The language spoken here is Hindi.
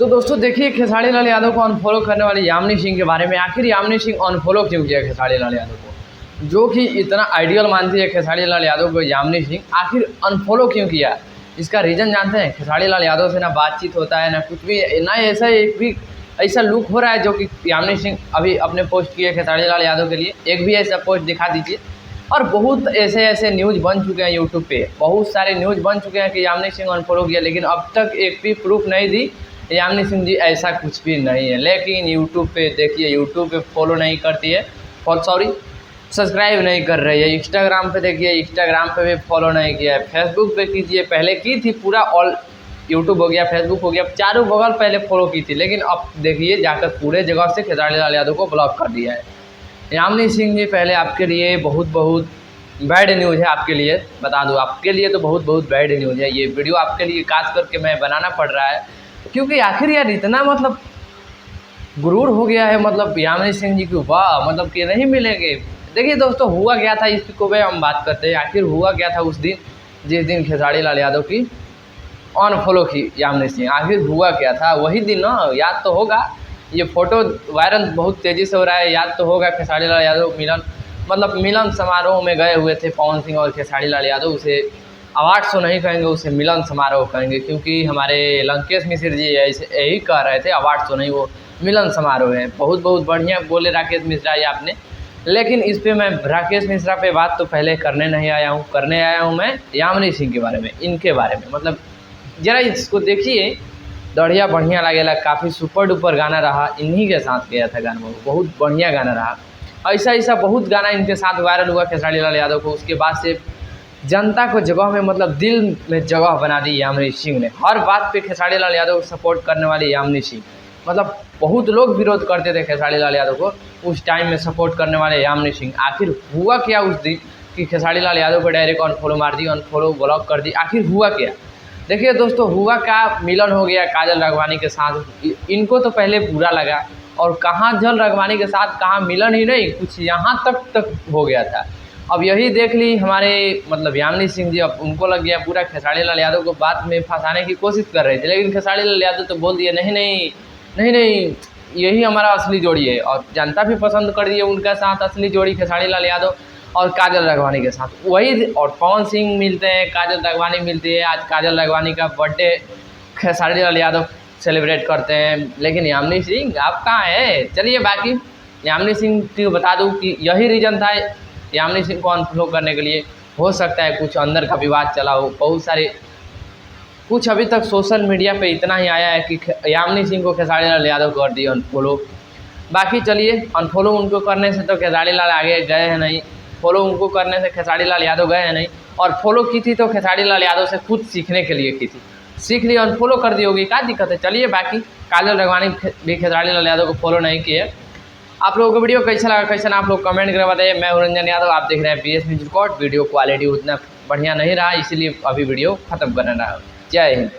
तो दोस्तों देखिए खेसारी लाल यादव को अनफॉलो करने वाली यामिनी सिंह के बारे में, आखिर यामिनी सिंह अनफॉलो क्यों किया खेसारी लाल यादव को, जो कि इतना आइडियल मानती है खेसारी लाल यादव को यामिनी सिंह, आखिर अनफॉलो क्यों किया? इसका रीज़न जानते हैं? खेसारी लाल यादव से ना बातचीत होता है ना कुछ भी, ना ऐसा एक भी ऐसा लुक हो रहा है जो कि यामिनी सिंह अभी अपने पोस्ट किए खेसारी लाल यादव के लिए, एक भी ऐसा पोस्ट दिखा दीजिए। और बहुत ऐसे न्यूज़ बन चुके हैं यूट्यूब पे, बहुत सारे न्यूज़ बन चुके हैं कि यामिनी सिंह अनफॉलो किया, लेकिन अब तक एक भी प्रूफ नहीं दी यामिनी सिंह जी ऐसा कुछ भी नहीं है। लेकिन यूट्यूब पे देखिए, यूट्यूब पे फॉलो नहीं करती है, सब्सक्राइब नहीं कर रही है। इंस्टाग्राम पे देखिए, इंस्टाग्राम पे भी फॉलो नहीं किया है। फेसबुक पे कीजिए, पहले की थी, पूरा ऑल यूट्यूब हो गया, फेसबुक हो गया, चारों बगल पहले फॉलो की थी, लेकिन अब देखिए जाकर पूरे जगह से खेसारी लाल यादव को ब्लॉक कर दिया है। यामिनी सिंह जी पहले आपके लिए बहुत बैड न्यूज़ है, आपके लिए बता दूँ, आपके लिए तो बहुत बैड न्यूज़ है। ये वीडियो आपके लिए खास करके मैं बनाना पड़ रहा है, क्योंकि आखिर यार इतना गुरूर हो गया है यामिनी सिंह जी को, वाह कि नहीं मिलेंगे। देखिए दोस्तों, हुआ क्या था इसको भी हम बात करते हैं। आखिर हुआ क्या था उस दिन जिस दिन खेसारी लाल यादव की अनफॉलो की यामिनी सिंह, आखिर हुआ क्या था वही दिन ना? याद तो होगा, ये फ़ोटो वायरल बहुत तेज़ी से हो रहा है, याद तो होगा। खेसारी लाल यादव मिलन समारोह में गए हुए थे पवन सिंह और खेसारी लाल यादव। उसे अवार्ड शो नहीं कहेंगे, उसे मिलन समारोह कहेंगे, क्योंकि हमारे लंकेश मिश्र जी ऐसे यही कह रहे थे, अवार्ड शो नहीं, वो मिलन समारोह है। बहुत बढ़िया बोले राकेश मिश्रा जी आपने, लेकिन इस पे मैं राकेश मिश्रा पे बात तो पहले करने नहीं आया हूँ, करने आया हूँ मैं यामिनी सिंह के बारे में, इनके बारे में। ज़रा इसको देखिए, बढ़िया लगेगा, काफ़ी सुपर डुपर गाना रहा, इन्हीं के साथ गया था गाना, बहुत बढ़िया गाना रहा। ऐसा बहुत गाना इनके साथ वायरल हुआ खेसारी लाल यादव को। उसके बाद से जनता को जगह में दिल में जगह बना दी यामिनी सिंह ने। हर बात पे खेसारी लाल यादव को सपोर्ट करने वाली यामिनी सिंह, बहुत लोग विरोध करते थे खेसारी लाल यादव को, उस टाइम में सपोर्ट करने वाले यामिनी सिंह। आखिर हुआ क्या उस दिन कि खेसारी लाल यादव को डायरेक्ट अनफॉलो मार दी, अनफॉलो ब्लॉक कर दी? आखिर हुआ क्या? देखिए दोस्तों, हुआ क्या, मिलन हो गया काजल राघवानी के साथ। इनको तो पहले बुरा लगा, और कहाँ काजल राघवानी के साथ, कहाँ मिलन ही नहीं, कुछ यहाँ तक हो गया था। अब यही देख ली हमारे यामिनी सिंह जी, अब उनको लग गया पूरा खेसारी लाल यादव को बात में फंसाने की कोशिश कर रहे थे, लेकिन खेसारी लाल यादव तो बोल दिए नहीं, यही हमारा असली जोड़ी है। और जनता भी पसंद कर दी है उनका साथ, असली जोड़ी खेसारी लाल यादव और काजल राघवानी के साथ वही। और पवन सिंह मिलते हैं, काजल राघवानी मिलती है। आज काजल राघवानी का बर्थडे खेसारी लाल यादव सेलिब्रेट करते हैं, लेकिन यामिनी सिंह आप कहाँ है? चलिए, बाकी यामिनी सिंह को बता दूं कि यही रीज़न था यामिनी सिंह को अनफॉलो करने के लिए। हो सकता है कुछ अंदर का विवाद चला हो, बहुत सारे कुछ अभी तक सोशल मीडिया पे इतना ही आया है कि यामिनी सिंह को खेसारी लाल यादव कर दिए अनफॉलो। बाकी चलिए, अनफॉलो उनको करने से तो खेसारी लाल आगे गए हैं नहीं, फॉलो उनको करने से खेसारी लाल यादव गए हैं नहीं, और फॉलो की थी तो खेसारी लाल यादव से खुद सीखने के लिए की थी, सीख ली, अनफॉलो कर दी होगी, क्या दिक्कत है? चलिए, बाकी काजल राघवानी भी खेसारी लाल यादव को फॉलो नहीं किए। आप लोगों को वीडियो कैसा लगा, कैसा ना, आप लोग कमेंट करके बताइए। मैं हूं रंजन यादव, आप देख रहे हैं BS music record. Video quality उतना बढ़िया नहीं रहा, इसीलिए अभी वीडियो खत्म करना रहा। जय हिंद।